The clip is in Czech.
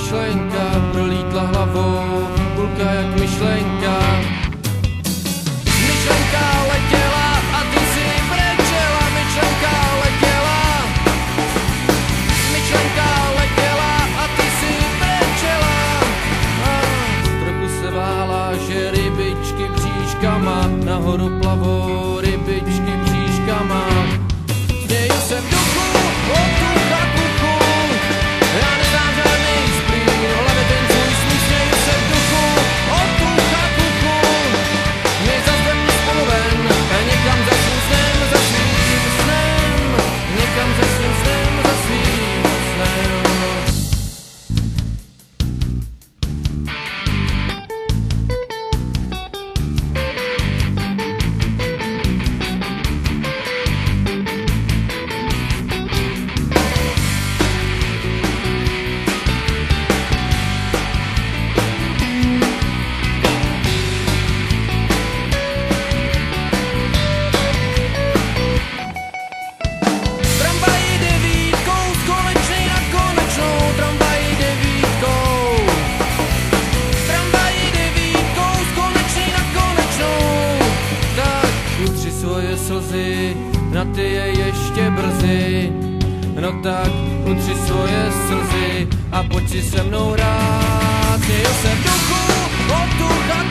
myšlenka prolítla hlavou, kulka jak myšlenka. Myšlenka letěla a ty si brečela, myšlenka letěla. Myšlenka letěla a ty si brečela. A trochu se bála, že rybičky bříškama nahoru plavou, rybičky bříškama. Směju se v duchu, otucha kuchu, já neznám žádnej splín, v hlavě tencuj smích. Směju se v duchu, otucha kuchu, mě zas ve mně spolu ven, někam za svým snem, za svým snem, někam za svým snem, za svým snem. Na ty je ještě brzy, no tak utři svoje slzy a pojď si se mnou hrát. Směju se v duchu, otucha